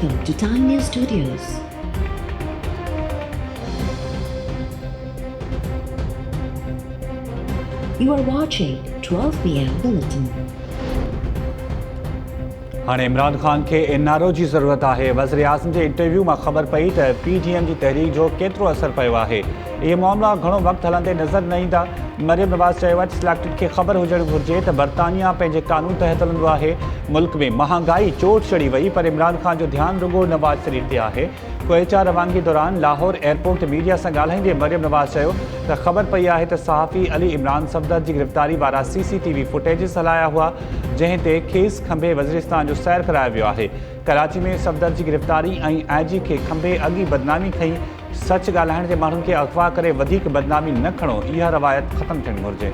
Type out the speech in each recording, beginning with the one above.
Welcome to Time News Studios. You are watching 12 PM Bulletin. हाणे इमरान ख़ान खे NRO जी ज़रूरत आहे। वज़ीर आज़म जे इंटरव्यू मां ख़बर पई त PDM जी तहरीक जो केतिरो असरु पियो आहे। इहे मामला घणो वक़्तु हलंदे नज़र न ईंदा। मरियम नवाज़ चयो आहे त सिलेक्टेड खे ख़बर हुजणु घुरिजे त बरतानिया पंहिंजे कानून तहत हलंदो आहे। मुल्क में महांगाई चोट चढ़ी वई, पर इमरान ख़ान जो ध्यानु रुॻो नवाज़ शरीफ़ ते आहे। कोयचा रवानगी दौरान लाहौर एयरपोर्ट ते मीडिया सां ॻाल्हाईंदे मरियम नवाज़ चयो त ख़बर पई आहे त सहाफ़ी अली इमरान सफ़दर जी गिरफ़्तारी वारा CCTV फुटेजिस हलाया हुआ, जंहिं ते खेसि खंभे वज़ीरिस्तान जो सैर करायो वियो आहे। कराची में सफ़दर जी गिरफ़्तारी ऐं IG खे खंभे अॻी बदनामी खई। सच ॻाल्हाइण जे माण्हुनि खे अग़वा करे वधीक बदनामी न खणो, इहा रवायत ख़तमु थियणु घुरिजे।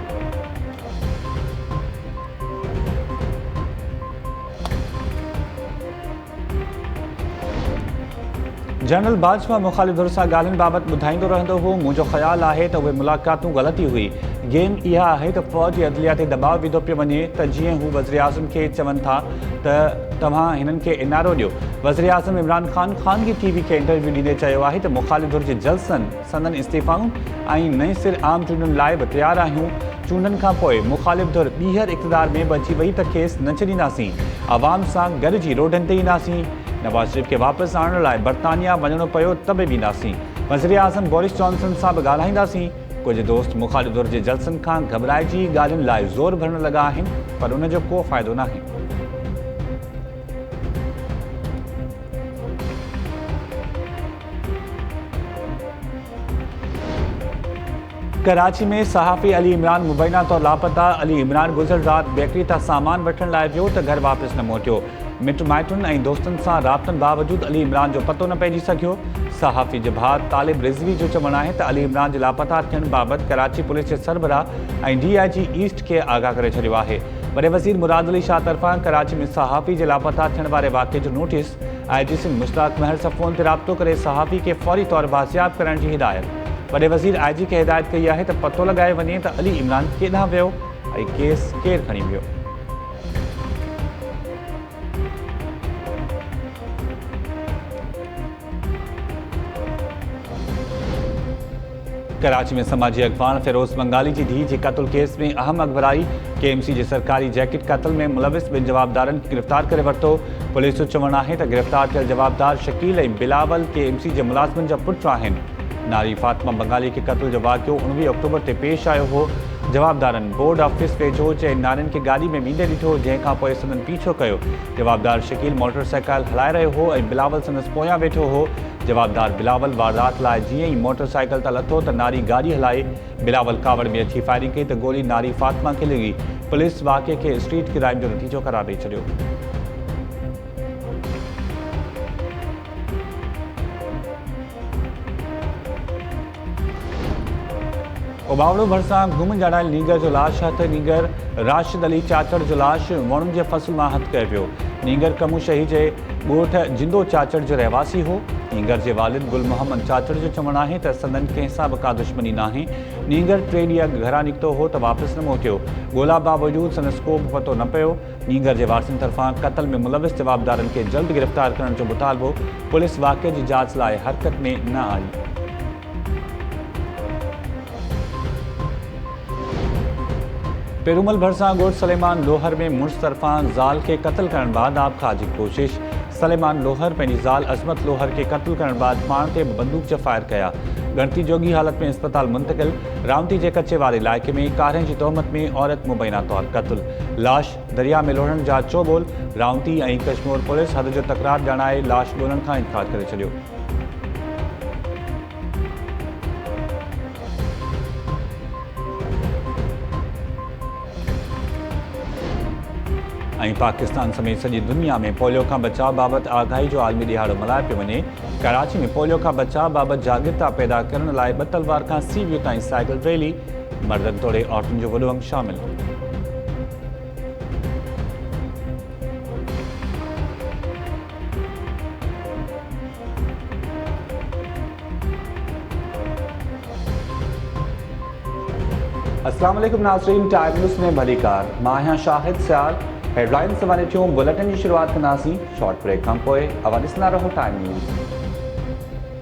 जनरल बाजवा मुख़ालिफ़ धुर सां ॻाल्हियुनि बाबति ॿुधाईंदो रहंदो हो। मुंहिंजो ख़्यालु आहे त उहे मुलाक़ातूं ग़लती हुई। गेम इहा आहे त फ़ौज अदलिया ते दबाव विधो पियो वञे त जीअं हू वज़ीर आज़म खे चवनि था त तव्हां हिननि खे एनआरओ ॾियो। वज़ीर आज़म इमरान ख़ान ख़ानगी TV खे इंटरव्यू ॾींदे चयो आहे त मुख़ालिफ़ धुर जे जलसनि, संदनि इस्तीफ़ाउनि ऐं नए सिर आम चूंडुनि लाइ बि तयारु आहियूं। चूंडनि खां पोइ मुख़ालिफ़ धुर ॿीहर इक़्तिदार में बि अची वई त खेसि न छॾींदासीं, आवाम सां गॾिजी रोडनि ते ईंदासीं। नवाज़ शरीफ़ खे वापसि आणण लाइ बरतानिया वञणो पियो त बि वेंदासीं। वज़ीर आज़म बोरिस जॉनसन सां बि ॻाल्हाईंदासीं। कुझु दोस्त मुख़ालिफ़ धुर जे जलसनि खां घबराइजी ॻाल्हियुनि लाइ ज़ोर भरण लॻा आहिनि, पर उनजो को फ़ाइदो नाहे। कराची में सहाफ़ी अली इमरान मुबैना तौर लापता। अली इमरान गुज़िर राति बेकरी तां सामान वठण लाइ वियो त घर वापसि न मोटियो। मिट माइटुनि ऐं दोस्तनि सां राब्तनि बावजूदि अली इमरान जो पतो न पइजी सघियो। सहाफ़ी जे भाउ तालिब रिज़वी जो चवणु आहे त अली इमरान जे लापता थियण बाबति कराची पुलिस जे सरबराह ऐं DIG ईस्ट खे आगाह करे छॾियो आहे। वॾे वज़ीर मुराद अली शाह तरफ़ां कराची में सहाफ़ी जे लापता थियण वारे वाक़े जो नोटिस। IG सिंध मुश्ताक महर सां फ़ोन ते राब्तो करे सहाफ़ी खे फ़ौरी तौर बाज़ियाब करण जी हिदायत। वॾे वज़ीर IG खे हिदायत कई आहे त पतो लॻाए वञे त अली इमरान केॾांहुं वियो ऐं केस केरु खणी वियो। कराची में समाजी अॻवान फिरोज़ बंगाली जी धीउ जे क़त्ल केस में अहम अॻुवाई। KMC जे सरकारी जैकेट क़त्ल में मुलविस ॿिनि जवाबदारनि खे गिरफ़्तार करे वरितो। पुलिस जो चवणु आहे त गिरफ़्तार थियल जवाबदार शकील ऐं बिलावल KMC जे मुलाज़िमनि जा पुट आहिनि। नारी फातिमा बंगाली खे क़त्ल जो वाक़ियो 19 अक्टूबर ते पेश आयो हो। जवाबदारनि बोर्ड ऑफिस वेझो चइनि नारियुनि खे गाॾी में वेंदे ॾिठो, जंहिंखां पोइ संदनि पीछो कयो। जवाबदार शकील मोटरसाइकिल हलाए रहियो हो ऐं बिलावल संदसि पोयां वेठो हो। जवाबदार बिलावल वारदात लाइ जीअं ई मोटरसाइकिल तां लथो त नारी गाॾी हलाई। बिलावल कावड़ में अची फायरिंग कई त गोली नारी फातिमा खे लॻी। पुलिस वाक़े खे स्ट्रीट क्राइम जो नतीजो करार ॾेई छॾियो। उबावड़ो भरिसां गुम ॼाणायल नीगर जो लाश हथ। नीगर राशिद अली चाचड़ जो लाश वणुनि जे फसल मां हथ कयो वियो। नीगर कमू शही जे ॻोठ जिंदो चाचड़ जो रहवासी हो। नीगर जे वालिद गुल मोहम्मद चाचड़ जो चवणु आहे त संदनि कंहिं सां बि का दुश्मनी नाहे। नीगर 3 ॾींहं घरां निकितो हो त वापसि न मोटियो। ॻोल्हा बावजूदि संदसि को बि पतो न पियो। नीगर जे वारसनि तरफ़ां क़त्ल में मुलविस जवाबदारनि खे जल्द गिरफ़्तार करण जो मुतालबो। पुलिस वाक़े जी जांच लाइ हरकत में न आई। पेरूमल भरिसां ॻोठ सलेमान लोहर में मुड़ुस तरफ़ां ज़ाल खे क़त्ल करण बाद आबखाज जी कोशिश। सलेमान लोहर पंहिंजी ज़ाल अज़मत लोहर खे क़त्ल करण बाद पाण ते बंदूक जा फायर कया। ॻणती जोगी हालत में अस्पताल मुंतक़िल। रावंती जे कचे वारे इलाइक़े में कारे जी तहमत में औरत मुबैना तौर क़त्ल। लाश दरिया में लोढ़ण जा चोबोल। रावंती ऐं कश्मीर पुलिस हद जो तकरार ॼाणाए लाश ॻोल्हण खां इनकार करे छॾियो। ऐं पाकिस्तान समेत सॼी दुनिया में पोलियो खां बचाव बाबति आगाही जो आलमी ॾिहाड़ो मल्हायो पियो वञे। कराची में पोलियो खां बचाव बाबति जागरूकता पैदा करण लाइ 2 तलवार खां सीवियो ताईं साइकिल रैली। मर्दनि तोड़े औरतुनि जो वॾो अंग शामिल। अस्सलाम वालेकुम नाज़रीन, टाइम न्यूज़ में भली कार। मां आहियां शाहिद सियाल। हेडलाइन्स वारे थियूं बुलेटिन जी शुरुआत कंदासीं शॉर्ट ब्रेक खां पोइ अवां ॾिसंदा रहो टाइम न्यूज़।